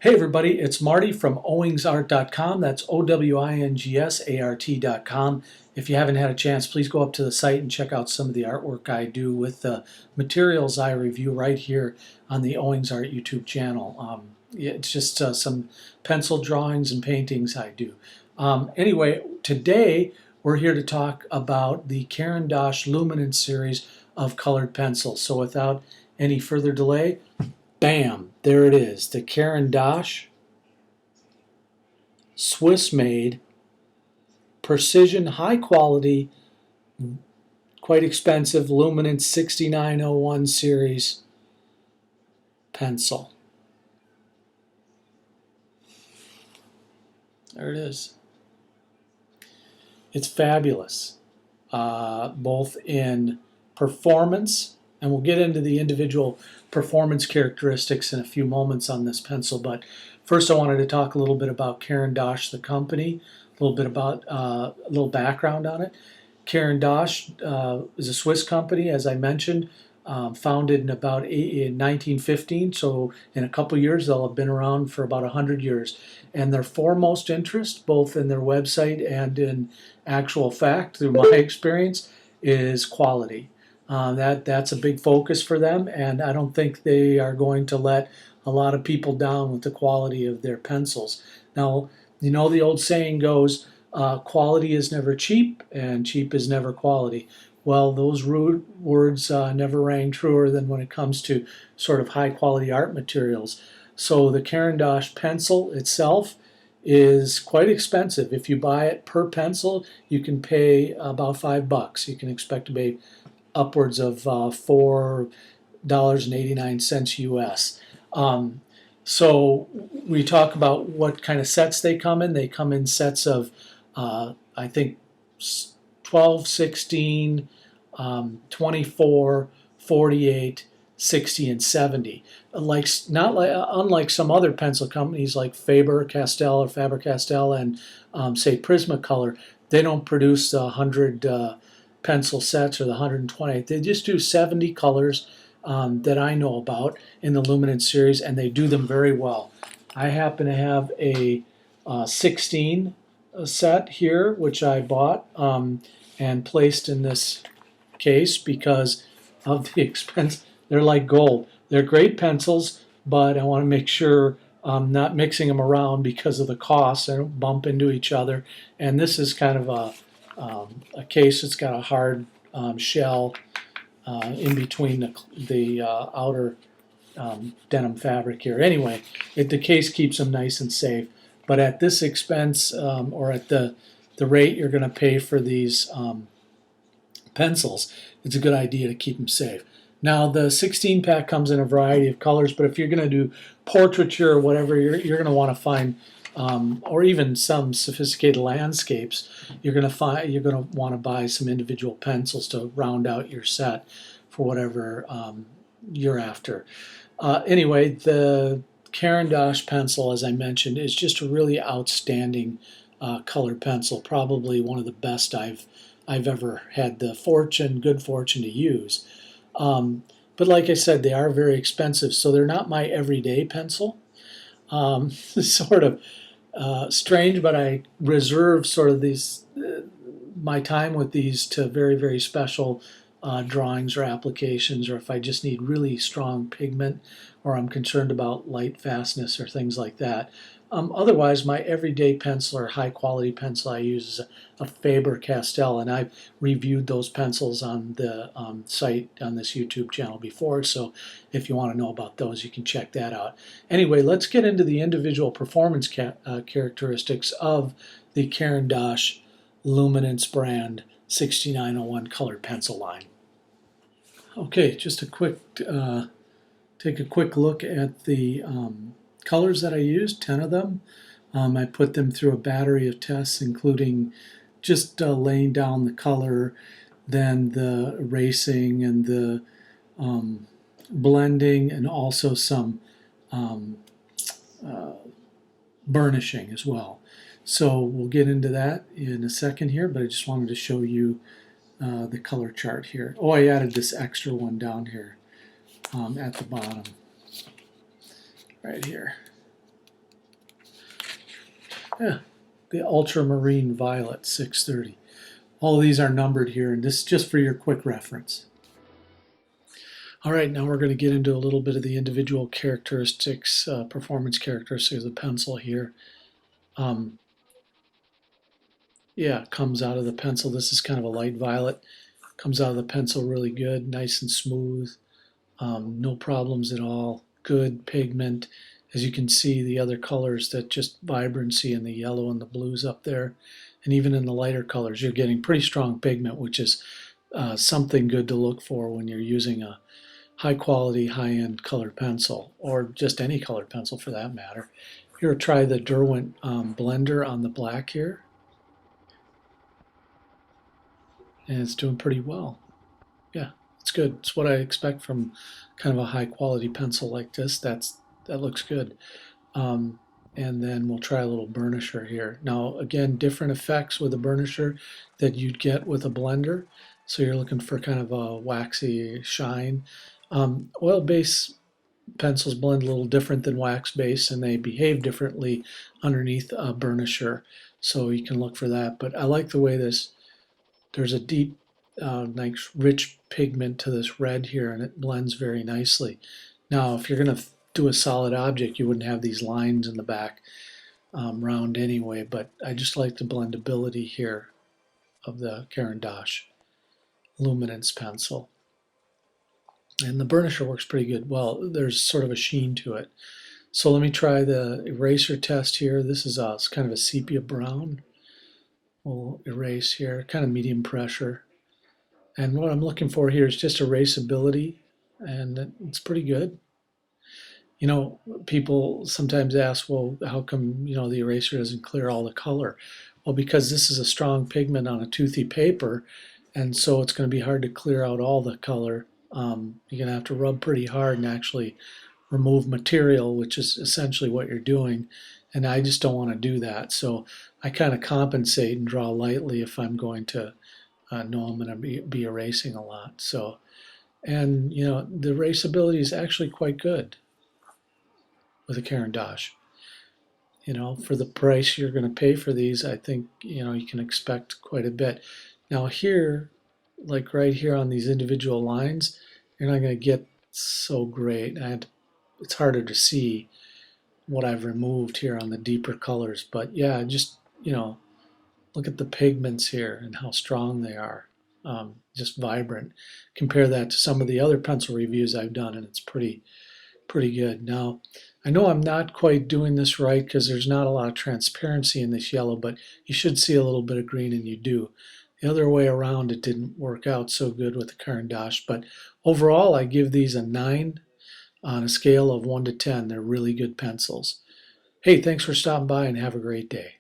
Hey everybody, it's Marty from owingsart.com. That's OWINGSART.com. If you haven't had a chance, please go up to the site and check out some of the artwork I do with the materials I review right here on the Owings Art YouTube channel. It's just some pencil drawings and paintings I do. Anyway, today we're here to talk about the Caran Luminance series of colored pencils. So without any further delay, bam, there it is, the Caran Swiss-made, precision, high quality, quite expensive Luminance 6901 series pencil. There it is. It's fabulous, both in performance, and we'll get into the individual performance characteristics in a few moments on this pencil, but first I wanted to talk a little bit about Caran the company, a little bit about a little background on it. Caran is a Swiss company, as I mentioned, founded in about in 1915, so in a couple years they'll have been around for about 100 years. And their foremost interest, both in their website and in actual fact, through my experience, is quality. That's a big focus for them, and I don't think they are going to let a lot of people down with the quality of their pencils. Now, you know the old saying goes, quality is never cheap, and cheap is never quality. Well, those words never rang truer than when it comes to sort of high-quality art materials. So the Caran pencil itself is quite expensive. If you buy it per pencil, you can pay about $5. You can expect to pay upwards of $4.89 US. So we talk about what kind of sets they come in. They come in sets of, I think, 12, 16, 24, 48, 60, and 70. Unlike some other pencil companies like Faber-Castell and say Prismacolor, they don't produce 100 pencil sets or the 120. They just do 70 colors that I know about in the Luminance series, and they do them very well. I happen to have a 16 set here, which I bought and placed in this case because of the expense. They're like gold. They're great pencils, but I want to make sure I'm not mixing them around because of the cost. They don't bump into each other. And this is kind of a case that's got a hard shell in between the outer denim fabric here. Anyway, the case keeps them nice and safe. But at this expense, or at the rate you're going to pay for these pencils, it's a good idea to keep them safe. Now, the 16 pack comes in a variety of colors, but if you're going to do portraiture or whatever, you're going to want to find, or even some sophisticated landscapes, you're going to want to buy some individual pencils to round out your set for whatever you're after. Anyway, the Caran pencil, as I mentioned, is just a really outstanding colored pencil. Probably one of the best I've ever had the good fortune to use. But like I said, they are very expensive, so they're not my everyday pencil. Sort of strange, but I reserve sort of these my time with these to very, very special drawings or applications, or if I just need really strong pigment or I'm concerned about light fastness or things like that. Otherwise, my everyday pencil or high quality pencil I use is a Faber-Castell, and I've reviewed those pencils on the site on this YouTube channel before, so if you want to know about those, you can check that out. Anyway, let's get into the individual performance characteristics of the Caran Luminance brand 6901 colored pencil line. Okay, just a quick take a quick look at the colors that I used, 10 of them. I put them through a battery of tests, including just laying down the color, then the erasing and the blending, and also some burnishing as well. So we'll get into that in a second here, but I just wanted to show you the color chart here. Oh, I added this extra one down here at the bottom, right here. Yeah, the ultramarine violet 630. All of these are numbered here, and this is just for your quick reference. All right, now we're going to get into a little bit of the individual characteristics, performance characteristics of the pencil here. Yeah, it comes out of the pencil. This is kind of a light violet. Comes out of the pencil really good, nice and smooth. No problems at all. Good pigment. As you can see, the other colors, that just vibrancy in the yellow and the blues up there. And even in the lighter colors, you're getting pretty strong pigment, which is something good to look for when you're using a high quality, high end colored pencil, or just any colored pencil for that matter. Here, try the Derwent blender on the black here, and it's doing pretty well. Yeah, it's good. It's what I expect from kind of a high quality pencil like this. That looks good. Um, and then we'll try a little burnisher here. Now, again, different effects with a burnisher that you'd get with a blender. So you're looking for kind of a waxy shine. Oil-based pencils blend a little different than wax-based, and they behave differently underneath a burnisher. So you can look for that. But I like the way there's a deep, nice, rich pigment to this red here, and it blends very nicely. Now, if you're going to do a solid object, you wouldn't have these lines in the back round anyway, but I just like the blendability here of the Caran Luminance pencil. And the burnisher works pretty good. Well, there's sort of a sheen to it. So let me try the eraser test here. This is kind of a sepia brown. We'll erase here, kind of medium pressure. And what I'm looking for here is just erasability, and it's pretty good. You know, people sometimes ask, well, how come, the eraser doesn't clear all the color? Well, because this is a strong pigment on a toothy paper, and so it's going to be hard to clear out all the color. You're going to have to rub pretty hard and actually remove material, which is essentially what you're doing. And I just don't want to do that. So I kind of compensate and draw lightly if I'm going to know I'm going to be erasing a lot. So, and the erasability is actually quite good with a Caran d'Ache. For the price you're going to pay for these, I think you can expect quite a bit. Now here, like right here on these individual lines, you're not going to get so great, and it's harder to see what I've removed here on the deeper colors. But yeah, just look at the pigments here and how strong they are. Just vibrant. Compare that to some of the other pencil reviews I've done, and it's pretty good. Now, I know I'm not quite doing this right because there's not a lot of transparency in this yellow, but you should see a little bit of green, and you do. The other way around, it didn't work out so good with the Caran d'Ache, but overall, I give these a 9 on a scale of 1 to 10. They're really good pencils. Hey, thanks for stopping by, and have a great day.